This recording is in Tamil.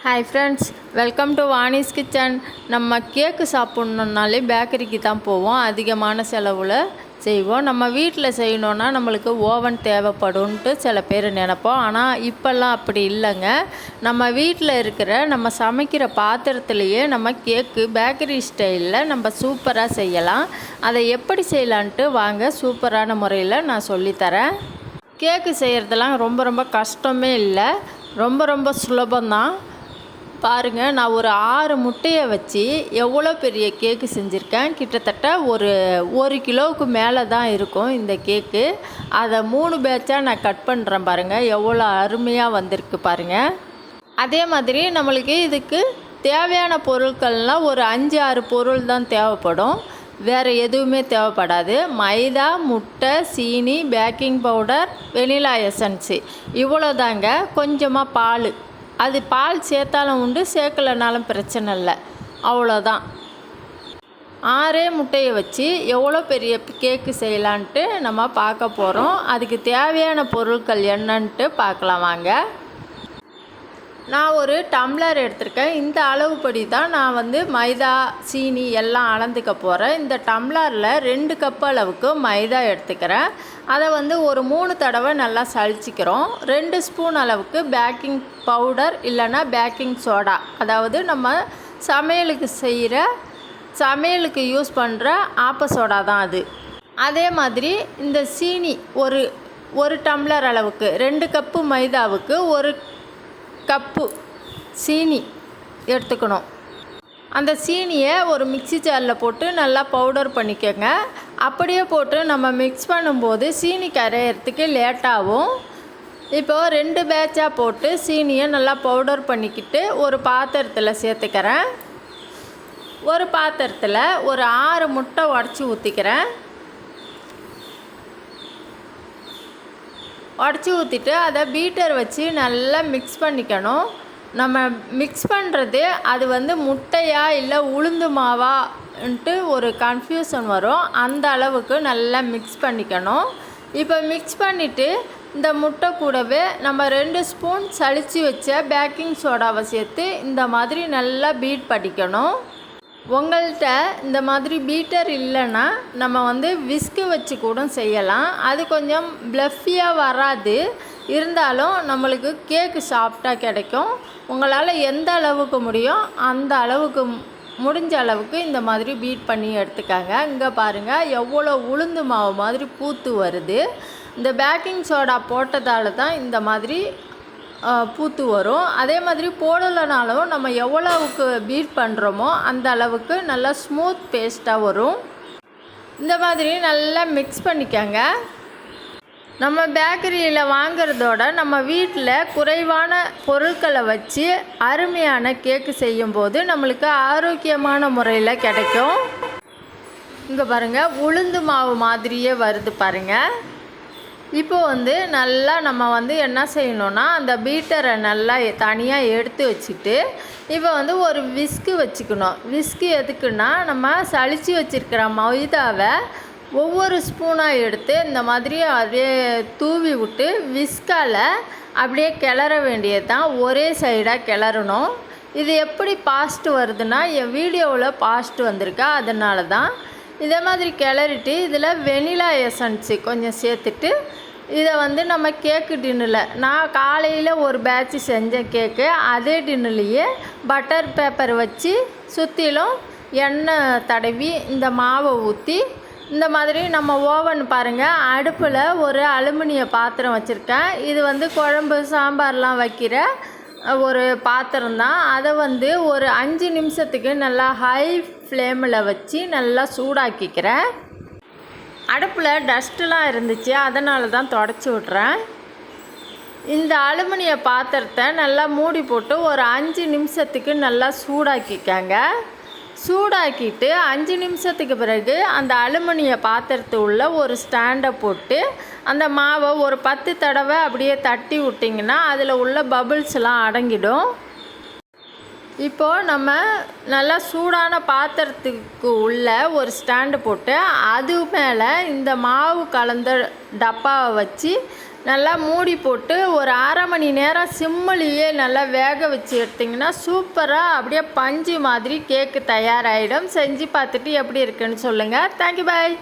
Hi friends, welcome to Vani's kitchen. நம்ம கேக்கு சாப்பிட்ணுன்னாலே பேக்கரிக்கு தான் போவோம். அதிகமான செலவில் செய்வோம். நம்ம வீட்டில் செய்யணுன்னா நம்மளுக்கு ஓவன் தேவைப்படும்ன்ட்டு சில பேர் நினைப்போம். ஆனால் இப்போல்லாம் அப்படி இல்லைங்க. நம்ம வீட்டில் இருக்கிற நம்ம சமைக்கிற பாத்திரத்துலேயே நம்ம கேக்கு பேக்கரி ஸ்டைலில் நம்ம சூப்பராக செய்யலாம். அதை எப்படி செய்யலான்ட்டு வாங்க சூப்பரான முறையில் நான் சொல்லித்தரேன். கேக்கு செய்கிறதெல்லாம் ரொம்ப கஷ்டமே இல்லை, ரொம்ப சுலபம்தான். பாருங்கள், நான் ஒரு 6 முட்டையை வச்சு எவ்வளோ பெரிய கேக்கு செஞ்சுருக்கேன். கிட்டத்தட்ட ஒரு கிலோவுக்கு மேலே தான் இருக்கும் இந்த கேக்கு. அதை 3 பேட்சாக நான் கட் பண்ணுறேன். பாருங்கள் எவ்வளோ அருமையாக வந்திருக்கு பாருங்கள். அதே மாதிரி நம்மளுக்கு இதுக்கு தேவையான பொருட்கள்லாம் ஒரு 5-6 பொருள் தான் தேவைப்படும். வேறு எதுவுமே தேவைப்படாது. மைதா, முட்டை, சீனி, பேக்கிங் பவுடர், வெனிலா எசன்ஸு, இவ்வளோ தாங்க. கொஞ்சமாக பால், அது பால் சேர்த்தாலும் உண்டு, சேர்க்கலைனாலும் பிரச்சனை இல்லை, அவ்வளோதான். 6 முட்டையை வச்சு எவ்வளோ பெரிய கேக்கு செய்யலான்ட்டு நம்ம பார்க்க போகிறோம். அதுக்கு தேவையான பொருட்கள் என்னன்ட்டு பார்க்கலாம் வாங்க. நான் ஒரு டம்ளர் எடுத்திருக்கேன். இந்த அளவுப்படி தான் நான் மைதா, சீனி எல்லாம் அளந்துக்க போகிறேன். இந்த டம்ளரில் 2 கப் அளவுக்கு மைதா எடுத்துக்கிறேன். அதை ஒரு 3 தடவை நல்லா சலிச்சிக்கிறோம். 2 ஸ்பூன் அளவுக்கு பேக்கிங் பவுடர் இல்லைன்னா பேக்கிங் சோடா, அதாவது நம்ம சமையலுக்கு யூஸ் பண்ணுற ஆப்ப சோடா தான் அது. அதே மாதிரி இந்த சீனி ஒரு டம்ளர் அளவுக்கு, 2 கப்பு மைதாவுக்கு 1 கப்பு சீனி எடுத்துக்கணும். அந்த சீனியை ஒரு மிக்ஸி ஜாரில் போட்டு நல்லா பவுடர் பண்ணிக்கோங்க. அப்படியே போட்டு நம்ம மிக்ஸ் பண்ணும்போது சீனி கரையிறதுக்கு லேட்டாகும். இப்போது 2 பேட்சாக போட்டு சீனியை நல்லா பவுடர் பண்ணிக்கிட்டு ஒரு பாத்திரத்தில் சேர்த்துக்கிறேன். ஒரு பாத்திரத்தில் ஒரு 6 முட்டை உடச்சி ஊற்றிக்கிறேன். உடச்சி ஊற்றிட்டு அதை பீட்டர் வச்சு நல்லா மிக்ஸ் பண்ணிக்கணும். நம்ம மிக்ஸ் பண்ணுறது அது முட்டையா இல்லை உளுந்து மாவான்ட்டு ஒரு கன்ஃபியூஷன் வரும். அந்த அளவுக்கு நல்லா மிக்ஸ் பண்ணிக்கணும். இப்போ மிக்ஸ் பண்ணிவிட்டு இந்த முட்டை கூடவே நம்ம 2 ஸ்பூன் சலித்து வச்ச பேக்கிங் சோடாவை சேர்த்து இந்த மாதிரி நல்லா பீட் பண்ணிக்கணும். உங்கள்கிட்ட இந்த மாதிரி பீட்டர் இல்லைன்னா நம்ம விஸ்கு வச்சு கூட செய்யலாம். அது கொஞ்சம் ப்ளஃபியாக வராது, இருந்தாலும் நம்மளுக்கு கேக்கு சாஃப்டாக கிடைக்கும். உங்களால் எந்த அளவுக்கு முடியும் அந்த அளவுக்கு, முடிஞ்ச அளவுக்கு இந்த மாதிரி பீட் பண்ணி எடுத்துக்காங்க. இங்கே பாருங்கள் எவ்வளோ உளுந்து மாவு மாதிரி பூத்து வருது. இந்த பேக்கிங் சோடா போட்டதால் தான் இந்த மாதிரி பூத்து வரும். அதே மாதிரி போடலைனாலும் நம்ம எவ்வளவுக்கு பீட் பண்ணுறோமோ அந்த அளவுக்கு நல்லா ஸ்மூத் பேஸ்ட்டாக வரும். இந்த மாதிரி நல்லா மிக்ஸ் பண்ணிக்கோங்க. நம்ம பேக்கரியில் வாங்கிறதோட நம்ம வீட்டில் குறைவான பொருட்களை வச்சு அருமையான கேக்கு செய்யும்போது நம்மளுக்கு ஆரோக்கியமான முறையில் கிடைக்கும். இங்கே பாருங்கள் உளுந்து மாவு மாதிரியே வருது பாருங்கள். இப்போ நல்லா நம்ம என்ன செய்யணுன்னா, அந்த பீட்டரை நல்லா தனியாக எடுத்து வச்சுட்டு இப்போ ஒரு விஸ்கு வச்சுக்கணும். விஸ்கு எதுக்குன்னா, நம்ம சலித்து வச்சுருக்கிற மைதாவை ஒவ்வொரு ஸ்பூனாக எடுத்து இந்த மாதிரி அப்படியே தூவி விட்டு விஸ்கால் அப்படியே கிளற வேண்டியது தான். ஒரே சைடாக கிளறணும். இது எப்படி பாஸ்ட்டு வருதுன்னா, என் வீடியோவில் பாஸ்ட்டு வந்திருக்கா, அதனால தான். இதே மாதிரி கிளறிட்டு இதில் வெனிலா எசன்ஸு கொஞ்சம் சேர்த்துட்டு இதை நம்ம கேக்கு டின்னில், நான் காலையில் ஒரு பேட்ச் செஞ்ச கேக்கு, அதே டின்னுலேயே பட்டர் பேப்பர் வச்சு சுற்றிலும் எண்ணெய் தடவி இந்த மாவை ஊற்றி இந்த மாதிரி நம்ம ஓவன் பாருங்கள், அடுப்பில் ஒரு அலுமினிய பாத்திரம் வச்சுருக்கேன். இது குழம்பு சாம்பார்லாம் வைக்கிற ஒரு பாத்திரம்தான். அதை ஒரு 5 நிமிஷத்துக்கு நல்லா ஹை ஃப்ளேமில் வச்சு நல்லா சூடாக்கிக்கிறேன். அடுப்பில் டஸ்ட்டுலாம் இருந்துச்சு, அதனால தான் தொடச்சி விட்றேன். இந்த அலுமினிய பாத்திரத்தை நல்லா மூடி போட்டு ஒரு 5 நிமிஷத்துக்கு நல்லா சூடாக்கிக்கங்க. சூடாக்கிட்டு 5 நிமிஷத்துக்கு பிறகு அந்த அலுமினிய பாத்திரத்து உள்ள ஒரு ஸ்டாண்டை போட்டு அந்த மாவை ஒரு 10 தடவை அப்படியே தட்டி விட்டிங்கன்னா அதில் உள்ள பபிள்ஸ்லாம் அடங்கிடும். இப்போது நம்ம நல்லா சூடான பாத்திரத்துக்கு உள்ள ஒரு ஸ்டாண்டு போட்டு அது மேலே இந்த மாவு கலந்த டப்பாவை வச்சு நல்லா மூடி போட்டு ஒரு அரை மணி நேரம் சிம்மிலேயே நல்லா வேக வச்சு எடுத்திங்கன்னா சூப்பராக அப்படியே பஞ்சு மாதிரி கேக்கு தயாராகிடும். செஞ்சு பார்த்துட்டு எப்படி இருக்குன்னு சொல்லுங்கள். தேங்க்யூ, பாய்.